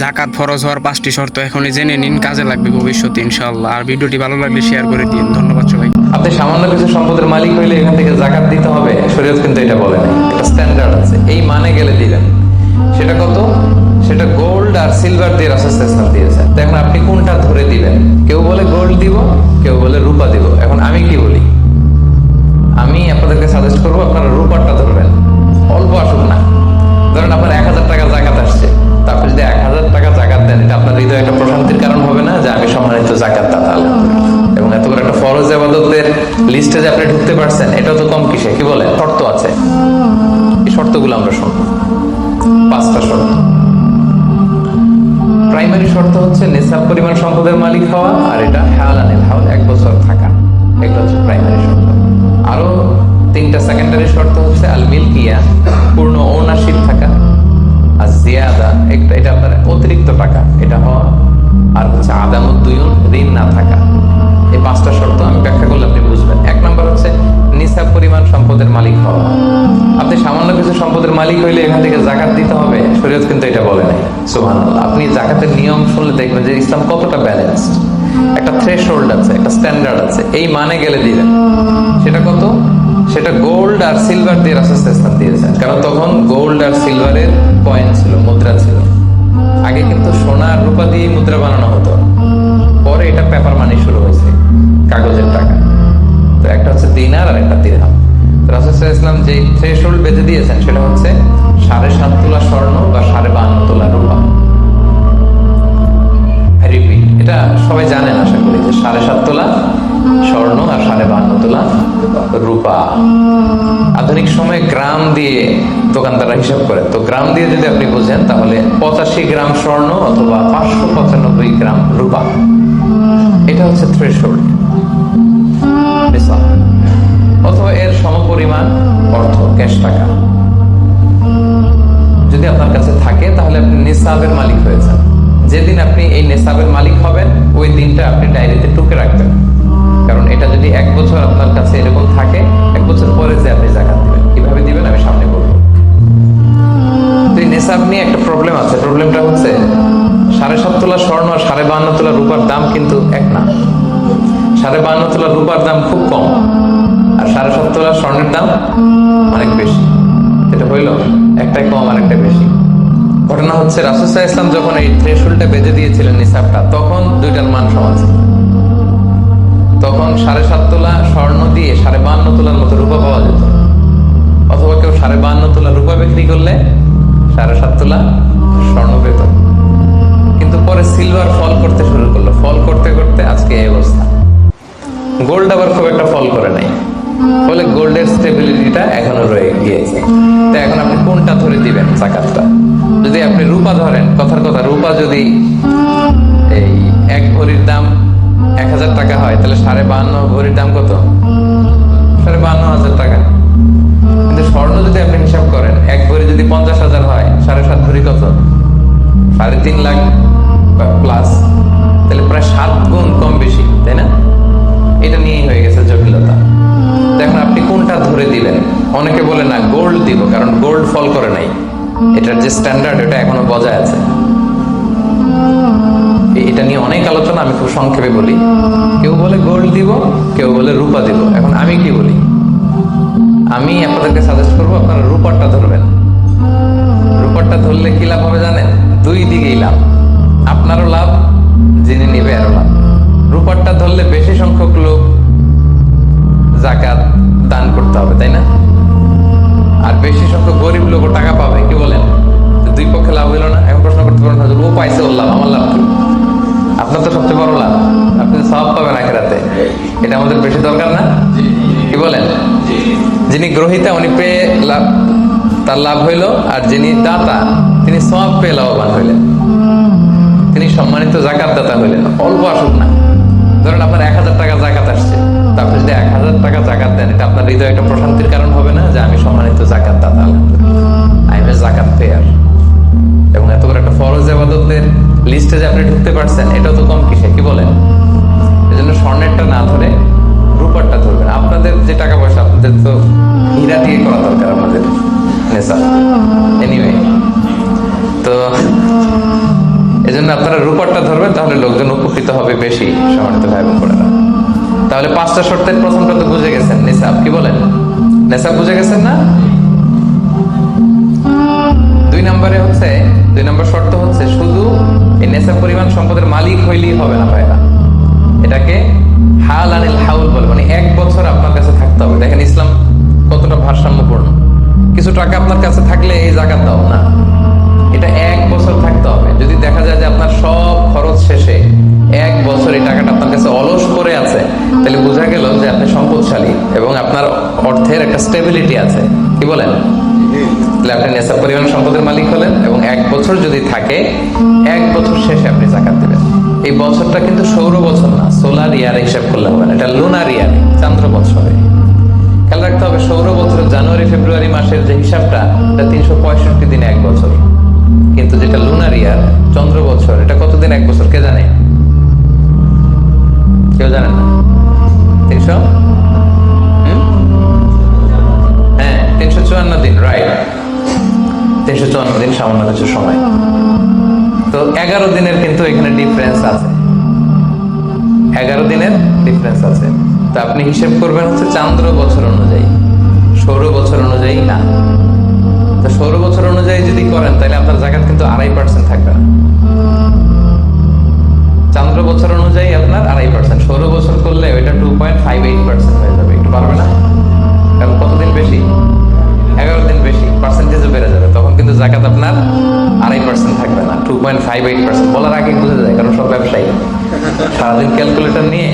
জাকাত ফরজ হওয়ার 5টি শর্ত এখনই জেনে নিন, কাজে লাগবে ভবিষ্যতে ইনশাআল্লাহ। আর ভিডিওটি ভালো লাগলে শেয়ার করে দিন। ধন্যবাদ সবাই। আপনি সামান্য কিছু সম্পদের মালিক হইলে এখান থেকে জাকাত দিতে হবে, শরীয়ত কিন্তু এটা বলে না। একটা স্ট্যান্ডার্ড আছে, এই মানে গেলে দিবেন। সেটা কত? সেটা গোল্ড আর সিলভার দিয়ে রাসূল সাল্লাল্লাহু আলাইহি ওয়াসাল্লাম দিয়েছেন। এখন আপনি কোনটা ধরে দিবেন? কেউ বলে গোল্ড দিব, কেউ বলে রূপা দিব। এখন আমি কি বলি? আমি আপনাদেরকে সাজেস্ট করবো আপনারা রূপারটা ধরবেন। অল্প আসুক না, ধরেন আপনার 1000 টাকা জাকাত আসছে, তা আপনি যদি 1000 টাকা জাকাত দেন, এটা আপনার হৃদয়ে একটা প্রশান্তির কারণ হবে না যে আমি সম্মানিত জাকাত দাতা আলহামদুলিল্লাহ। এবং এত বড় একটা ফরজ ইবাদতের লিস্টে যে আপনি ঢুকতে পারছেন, এটা তো কম কিসে। কি বলে? শর্ত আছে, এই শর্তগুলো আমরা শুনবো। 5টা শর্ত। প্রাইমারি শর্ত হচ্ছে নিসাব পরিমাণ সম্পদের মালিক হওয়া, আর এটা হালানিল হাউল 1 বছর থাকা। এটা হচ্ছে প্রাইমারি শর্ত। আরো 3টা সেকেন্ডারি শর্ত হচ্ছে আল মিলকিয়া, পূর্ণ ওনারশিপ থাকা, আর জিয়াদা, এটা আপনার অতিরিক্ত টাকা এটা হওয়া, আর হচ্ছে আদামুদ্দুয়ুন, ঋণ না থাকা। এই 5টা শর্ত আমি ব্যাখ্যা করলে আপনি বুঝবেন। 1 নম্বর হচ্ছে নিসাব পরিমাণ সম্পদের মালিক হওয়া। আপনি সামান্য কিছু সম্পদের মালিক হইলে এখান থেকে জাকাত দিতে হবে, শরীয়ত কিন্তু এটা বলে নাই। সুবহানাল্লাহ। আপনি জাকাতের নিয়ম শুনলে দেখবেন যে ইসলাম কতটা ব্যালেন্সড। একটা থ্রেশহোল্ড আছে, একটা স্ট্যান্ডার্ড আছে, এই মানে গেলে দিবেন। সেটা কত? সেটা গোল্ড আর সিলভার দিয়ে রাসূল সাল্লাল্লাহু আলাইহি ওয়াসাল্লাম দিয়েছেন। কারণ তখন গোল্ড আর সিলভারের কয়েন ছিল, মুদ্রা ছিল। আগে কিন্তু সোনা আর রূপা দিয়ে মুদ্রা বানানো হতো, পরে এটা পেপার মানি শুরু হয়েছে, কাগজের টাকা। তো একটা হচ্ছে দিনার আর একটা দিরহাম। রাসূল সাল্লাল্লাহু আলাইহি ওয়াসাল্লাম যে থ্রেশহোল্ড বেঁধে দিয়েছেন সেটা হচ্ছে 7.5 তোলা স্বর্ণ বা 52.5 তোলা রূপা। রিপিট, এটা সবাই জানেন আশা করি, যে 7.5 তোলা স্বর্ণ আর 52.5 তোলা রূপা। আধুনিক সময়ে গ্রাম দিয়ে দোকানদাররা হিসাব করে, তো গ্রাম দিয়ে যদি আপনি বুঝেন তাহলে 85 গ্রাম স্বর্ণ অথবা 595 গ্রাম রূপা, এটা হচ্ছে থ্রেশহোল্ড। অথবা এর সমপরিমাণ অর্থ, ক্যাশ টাকা যদি আপনার কাছে থাকে, তাহলে আপনি নিসাবের মালিক হয়েছেন। যেদিন আপনি এই নিসাবের মালিক হবেন, ওই দিনটা আপনি ডায়েরিতে টুকে রাখবেন। কারণ এটা যদি 1 বছর আপনার কাছে এরকম থাকে, 1 বছর পরে যে আপনি জাকাত দিবেন, কিভাবে দিবেন আমি সামনে বলবো। তো এই নিসাব নিয়ে একটা প্রবলেম আছে। প্রবলেমটা হচ্ছে 7.5 তোলা স্বর্ণ আর 52.5 তোলা রূপার দাম কিন্তু এক না। 52.5 তোলা রূপার দাম খুব কম, আর 7.5 তোলা স্বর্ণের দাম অনেক বেশি। এটা হইল একটাই কম আর একটা বেশি। ঘটনা হচ্ছে রাসূল সাল্লাল্লাহু আলাইহি ওয়াসাল্লাম যখন এই থ্রেশহোল্ডটা বেঁধে দিয়েছিলেন নিসাবটা, তখন দুইটার মান সমান ছিল। তখন 7.5 তোলা স্বর্ণ দিয়ে 52.5 তোলার মতো রূপা পাওয়া যেত, অথবা কেউ 52.5 তোলা রূপা বিক্রি করলে 7.5 তোলা স্বর্ণ পেত। কিন্তু পরে সিলভার ফল করতে শুরু করলো, ফল করতে করতে আজকে এই অবস্থা। গোল্ড আবার খুব একটা ফল করে নাই, ফলে গোল্ডের স্টেবিলিটিটা এখনো রয়ে গিয়েছে। তো এখন আপনি কোনটা ধরে দিবেন জাকাতটা? যদি আপনি রূপা ধরেন, কথার কথা, রূপা যদি এই 1 ভরির দাম 1000 টাকা হয়, তাহলে 52.5 ভরির দাম কত? 52,500 টাকা। কিন্তু স্বর্ণ যদি আপনি হিসাব করেন, 1 ভরি যদি 50,000 হয়, 7.5 ভরি কত? 3.5 লাখ প্লাস। তাহলে প্রায় 7 গুণ কম বেশি, তাই না? এটা নিয়েই হয়ে গেছে জটিলতা। দেখুন আপনি কোনটা ধরে দিবেন। অনেকে বলে না গোল্ড দিব, কারণ গোল্ড ফল করে নাই, এটার যে স্ট্যান্ডার্ড এটা এখনো বজায় আছে। এটা নিয়ে অনেক আলোচনা, আমি খুব সংক্ষেপে বলি। কেউ বলে গোল্ড দিব, কেউ বলে রূপা দিব। এখন আমি কি বলি? আমি আপনাদেরকে সাজেস্ট করবো আপনারা রূপারটা ধরবেন। রূপারটা ধরলে কি লাভ হবে জানেন? 2 দিকেই লাভ, আপনারও লাভ, যিনি নিবে আরো লাভ। রূপারটা ধরলে বেশি সংখ্যক লোক জাকাত দান করতে হবে, তাই না? আর বেশি সংখ্যক গরিব লোক টাকা পাবে। কি বলেন? 2 পক্ষে লাভ হইল না? এখন প্রশ্ন করতে পারেন, ও পাইছে, ওর লাভ, আমার লাভ কি? আপনার তো সবচেয়ে বড় লাভ, আপনি সওয়াব পাবেন আখিরাতে। এটা আমাদের বেশি দরকার না? কি বলেন? যিনি গ্রহীতা উনি পেয়ে লাভ, তার লাভ হইল, আর যিনি দাতা তিনি সওয়াব পেয়ে লাভবান হইলেন, তিনি সম্মানিত জাকাত দাতা হইলেন। অল্প আসুক না, ধরেন আপনার 1000 টাকা জাকাত আসছে, তারপর যদি 1000 টাকা জাকাত দেন, এটা আপনার হৃদয়ে একটা প্রশান্তির কারণ হবে না যে আমি সম্মানিত জাকাত দাতা আলহামদুলিল্লাহ, আই এম এ জাকাত পেয়ার। এবং এত বড় একটা ফরজ ইবাদতের লিস্টে যে আপনি ঢুকতে পারছেন, এটাও তো কম কিসে। কি বলেন? এজন্য স্বর্ণেরটা না ধরে রূপারটা ধরবেন। আপনাদের যে টাকা পয়সা, আপনাদের তো হীরা দিয়ে করা দরকার আমাদের নেশা। এনিওয়ে, তো এজন্য আপনারা রূপারটা ধরবেন, তাহলে লোকজন উপকৃত হবে বেশি, সম্মানিত ভাই বোন বোনেরা। তাহলে 5টা শর্তের প্রথমটা তো বুঝে গেছেন, নিসাব। কি বলেন? নিসাব বুঝে গেছেন না? 2 নম্বর শর্ত হচ্ছে শুধু এই নেশাব পরিমাণ সম্পদের মালিক হইলেই হবে না ভাইরা, এটাকে হাল আনিল হাউল বলে, মানে 1 বছর আপনার কাছে থাকতে হবে। দেখেন ইসলাম কতটা ভারসাম্যপূর্ণ। কিছু টাকা আপনার কাছে থাকলে এই জাকাত দাও না, এটা 1 বছর থাকতে হবে। যদি দেখা যায় যে আপনার সব খরচ শেষে 1 বছর এই টাকাটা আপনার কাছে অলস করে আছে, তাহলে বোঝা গেল যে আপনি সম্পদশালী এবং আপনার অর্থের একটা স্টেবিলিটি আছে। কি বলেন? তাহলে আপনি নেশাব পরিমাণ সম্পদের মালিক হলেন, এবং 1 বছর যদি থাকে, 1 বছর শেষে আপনি জাকাত দিবেন। এই বছরটা কিন্তু সৌর বছর না, সোলার ইয়ারে হিসাব করলে হবে না, এটা লুনার ইয়ারে, চান্দ্র বছরে। খেয়াল রাখতে হবে, সৌর বছর জানুয়ারি ফেব্রুয়ারি মাসের যে হিসাবটা, এটা 365 দিনে 1 বছর। কিন্তু যেটা লুনার ইয়ার, চন্দ্র বছর, এটা কতদিন 1 বছর কে জানে? কেউ জানেন না? 300 হ্যাঁ 354 দিন, রাইট। 354 দিন, সামান্য কিছু সময়। তো 11 দিনের কিন্তু এখানে ডিফারেন্স আছে, 11 দিনের ডিফারেন্স আছে। তো আপনি হিসেব করবেন হচ্ছে চান্দ্র বছর অনুযায়ী, সৌর বছর অনুযায়ী না। তো সৌর বছর অনুযায়ী যদি করেন, তাহলে আপনার জাকাত কিন্তু 2.5% থাকবে না। চান্দ্র বছর অনুযায়ী আপনার 2.5%, সৌর বছর করলে ওইটা 2.58% হয়ে যাবে। একটু পারবে না? কারণ কতদিন বেশি? 11 দিন বেশি, পার্সেন্টেজও বেড়ে যাবে। তখন কিন্তু জাকাত আপনার 2.5% থাকবে না, 2.58%। বলার আগে বুঝে যায়, কারণ সব ব্যবসায়ী সারাদিন ক্যালকুলেটর নিয়ে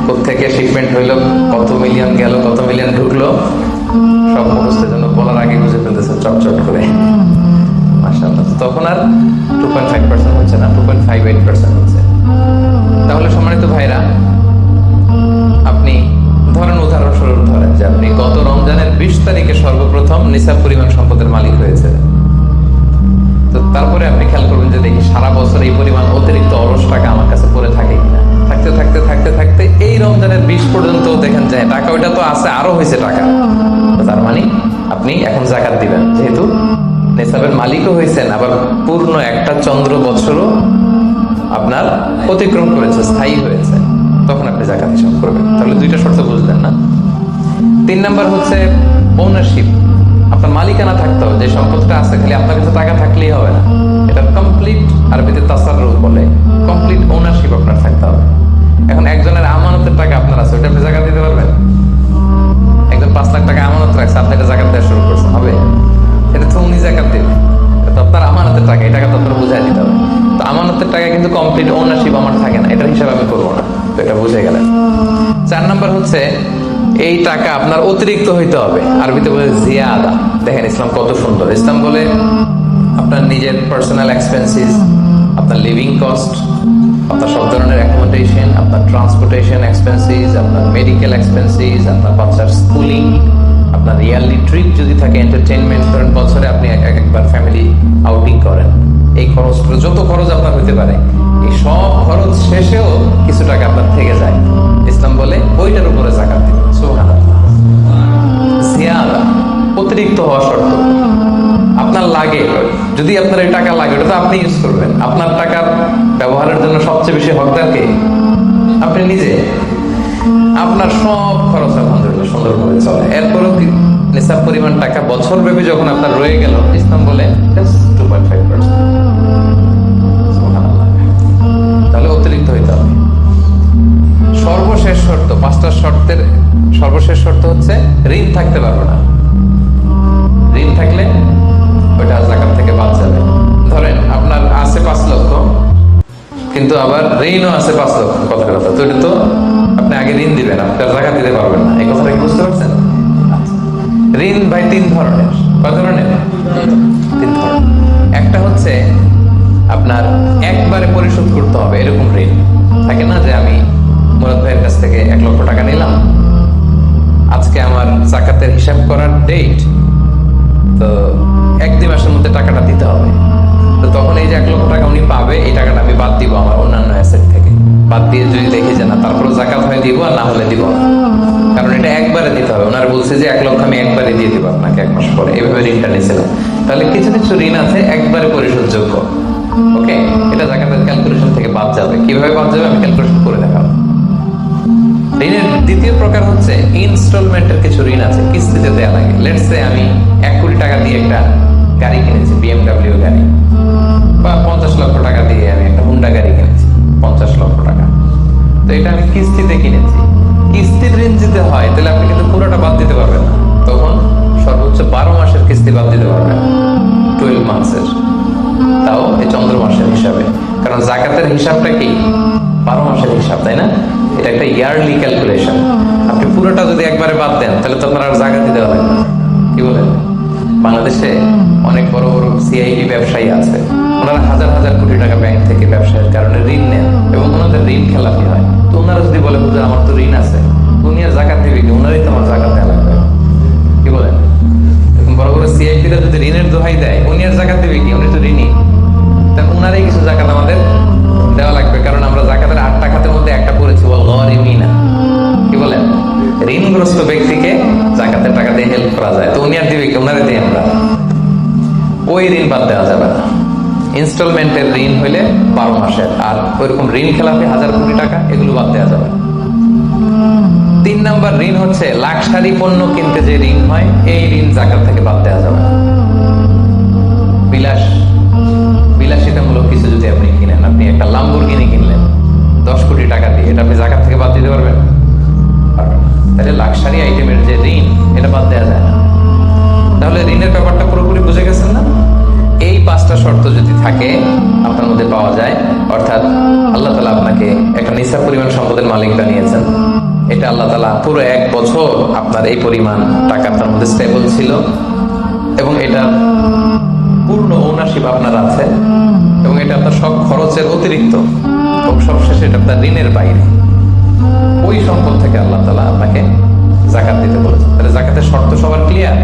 কোত্থেকে শিপমেন্ট হইলো, কত মিলিয়ন গেল, কত মিলিয়ন ঢুকলো, সব মুখস্থের জন্য বলার আগে বুঝে ফেলতেছে চটচট করে, মাশাআল্লাহ। তখন আর 2.5% হচ্ছে না, 2.58% হচ্ছে। তাহলে সম্মানিত ভাইরা, আপনি ধরেন, উদাহরণস্বরূপ ধরেন যে আপনি গত রমজানের 20 তারিখে সর্বপ্রথম নিসাব পরিমাণ সম্পদের মালিক হয়েছে। তো তারপরে আপনি খেয়াল করবেন যে দেখি সারা বছর এই পরিমাণ অতিরিক্ত অলস টাকা আমার কাছে পড়ে থাকে কিনা। থাকতে থাকতে থাকতে থাকতে এই রমজানের 20 পর্যন্ত দেখেন যায় টাকা ওইটা তো আছে, আরো হয়েছে টাকা। তার মানে আপনি এখন জাকাত দিবেন, যেহেতু নিসাবের মালিকও হয়েছেন, আবার পূর্ণ একটা চন্দ্র বছরও আপনার অতিক্রম করেছে, স্থায়ী হয়েছে, তখন আপনি জাকাত হিসাব করবেন। তাহলে 2টা শর্ত বুঝলেন না? 3 নাম্বার হচ্ছে ওনারশিপ। আপনার মালিকানা থাকতে হবে, যে সম্পদটা আছে খালি আপনার কাছে টাকা থাকলেই হবে না, এটা কমপ্লিট, আরবিতে তাসাররুফ বলে, কমপ্লিট ওনারশিপ আপনার থাকতে হবে। এখন একজনের আমানতের টাকা আপনার আছে, ওটা আপনি জাকাত দিতে পারবেন? একজন 5 লাখ টাকা আমানত রাখছে, আপনি এটা জাকাত দেওয়া শুরু করছেন, হবে? এটা তো উনি জাকাত দেবে, এটা তো আপনার আমানতের টাকা, এই টাকা তো আপনার বুঝাই দিতে হবে। তো আমানতের টাকা কিন্তু কমপ্লিট ওনারশিপ আমার থাকে না, এটার হিসাব আমি করবো না। তো এটা বুঝে গেলেন। 4 নাম্বার হচ্ছে এই টাকা আপনার অতিরিক্ত হইতে হবে, আরবিতে বলে জিয়াদা। দেখেন ইসলাম কত সুন্দর। ইসলাম বলে আপনার নিজের পার্সোনাল এক্সপেন্সিস, আপনার লিভিং কস্ট, আপনার সব ধরনের অ্যাকোমোডেশন, আপনার ট্রান্সপোর্টেশন এক্সপেন্সিস, আপনার মেডিকেল এক্সপেন্সিস, আপনার বাচ্চার স্কুলিং, আপনার ইয়ারলি ট্রিপ যদি থাকে, এন্টারটেইনমেন্ট করেন, বছরে আপনি একবার ফ্যামিলি আউটিং করেন, এই খরচগুলো, যত খরচ আপনার হতে পারে, এই সব খরচ শেষেও কিছু টাকা আপনার থেকে যায়, ইসলাম বলে ওইটার উপরে জাকাত দিবেন। সুবহানাল্লাহ। জিয়াদা, অতিরিক্ত হওয়া শর্ত। আপনার লাগে, যদি আপনার এই টাকা লাগে, ওটা তো আপনি ইউজ করবেন। আপনার টাকার ব্যবহারের জন্য সবচেয়ে বেশি হকদার কে? আপনি নিজে। আপনার সব খরচ আলহামদুলিল্লাহ সুন্দরভাবে চলে, এরপরও নিসাব পরিমাণ টাকা বছর ব্যাপী যখন আপনার রয়ে গেল, ইসলাম বলে 2.5%। তাহলে অতিরিক্ত হইতে হবে। সর্বশেষ শর্ত, 5টা শর্তের সর্বশেষ শর্ত হচ্ছে ঋণ থাকতে পারবে না। ঋণ থাকলে ওইটা জাকাত থেকে বাদ যাবে। ধরেন আপনার আছে 5 লক্ষ, কিন্তু আবার ঋণও আছে 5 লক্ষ, কথা কথা, তো এটা তো আপনি আগে ঋণ দিবেন, আপনার জাকাত দিতে পারবেন না। এই কথাটা কি বুঝতে পারছেন? ঋণ ভাই 3 ধরনের। কয় ধরনের? 3 ধরনের। একটা হচ্ছে আপনার একবারে পরিশোধ করতে হবে, এরকম ঋণ থাকে না, যে আমি মুরাদ ভাইয়ের কাছ থেকে 1 লক্ষ টাকা নিলাম, আজকে আমার জাকাতের হিসাব করার ডেট, তো 1-2 মাসের মধ্যে টাকাটা দিতে হবে। তো তখন এই যে 1 লক্ষ টাকা উনি পাবে, এই টাকাটা আমি বাদ দিব আমার অন্যান্য অ্যাসেট থেকে, বাদ দিয়ে যদি দেখি যে না, তারপরে জাকাত হয় দিব, আর না হলে দিব না, কারণ এটা একবারে দিতে হবে। ওনারা বলছে যে 1 লক্ষ আমি একবারে দিয়ে দিব আপনাকে 1 মাস পরে, এভাবে ঋণটা নিয়েছিলাম। তাহলে কিছু কিছু ঋণ আছে একবারে পরিশোধযোগ্য, ওকে, কিভাবে বাদ যাবে আমি ক্যালকুলেশন করে দেখাবো। ঋণের দ্বিতীয় প্রকার হচ্ছে ইনস্টলমেন্টের কিছু ঋণ আছে, কিস্তিতে দেয়া লাগে। লেটস সে আমি 1 কোটি টাকা দিয়ে একটা গাড়ি কিনেছি, BMW গাড়ি, বা 50 লক্ষ টাকা দিয়ে আমি একটা হুন্ডা গাড়ি কিনেছি, 50 লক্ষ টাকা। তো এটা আমি কিস্তিতে কিনেছি। কিস্তির ঋণ যদি হয় তাহলে আপনি কিন্তু পুরোটা বাদ দিতে পারবেন না, তখন সর্বোচ্চ 12 মাসের কিস্তি বাদ দিতে পারবেন, 12 মাসের, তাও এই চন্দ্র মাসের হিসাবে। কারণ জাকাতের হিসাবটা কি 12 মাসের হিসাব, তাই না? এটা একটা ইয়ারলি ক্যালকুলেশন। আপনি পুরোটা যদি একবারে বাদ দেন তাহলে তো আপনার আর জাকাত দিতে হবে না। কি বলেন? বাংলাদেশে অনেক বড় বড় সিআইডি ব্যবসায়ী আছে, ওনারা হাজার হাজার কোটি টাকা ব্যাংক থেকে ব্যবসায়ের কারণে ঋণ নেন এবং ওনাদের ঋণ খেলাপি হয়। তো ওনারা যদি বলে হুজুর আমার তো ঋণ আছে, উনি আর জাকাত দিবে কি? ওনারই তো আমার জাকাত দেওয়া লাগবে। কি বলেন? বড় বড় সিআইপিরা যদি ঋণের দোহাই দেয়, উনি আর জাকাত দিবে কি? উনি তো ঋণী। তাহলে উনারই কিছু জাকাত আমাদের দেওয়া লাগবে, কারণ আমরা জাকাতের 8টা খাতের মধ্যে একটা পড়েছি, বল গরিমিনা। কি বলেন? ঋণগ্রস্ত ব্যক্তিকে জাকাতের টাকা দিয়ে হেল্প করা যায়, তো উনি আর দিবে কি? উনারে দিয়ে আমরা। ওই ঋণ বাদ দেওয়া যাবে না। ইনস্টলমেন্টের ঋণ হইলে 12 মাসের, আর ওইরকম ঋণ খেলাপি 1000 কোটি টাকা, এগুলো বাদ দেওয়া যাবে না। 3 নাম্বার ঋণ হচ্ছে লাক্সারি পণ্য কিনতে যে ঋণ হয়, এই ঋণ জাকাত থেকে বাদ দেওয়া যাবে না। বিলাসিতামূলক কিছু যদি আপনি কিনেন, আপনি একটা লাম্বরগিনি কিনলেন 10 কোটি টাকা দিয়ে, এটা আপনি জাকাত থেকে বাদ দিতে পারবেন? পারবেন না। তাহলে লাক্সারি আইটেমের যে ঋণ, এটা বাদ দেওয়া যায় না। তাহলে ঋণের ব্যাপারটা পুরোপুরি বুঝে গেছেন না? এই 5টা শর্ত যদি থাকে আপনার মধ্যে পাওয়া যায়, অর্থাৎ আল্লাহ তাআলা আপনাকে একটা নিসাব পরিমাণ সম্পদের মালিক বানিয়েছেন, এটা আল্লাহ তাআলা পুরো 1 বছর আপনার এই পরিমাণ টাকা আপনার মধ্যে স্টেবল ছিল, এবং এটা পূর্ণ ওনারশিপ আপনার আছে, এবং এটা আপনার সব খরচের অতিরিক্ত, এবং সবশেষে এটা আপনার ঋণের বাইরে। ওই সম্পদ থেকে আল্লাহ তাআলা আপনাকে জাকাত দিতে বলেছেন। তাহলে জাকাতের শর্ত সবার ক্লিয়ার?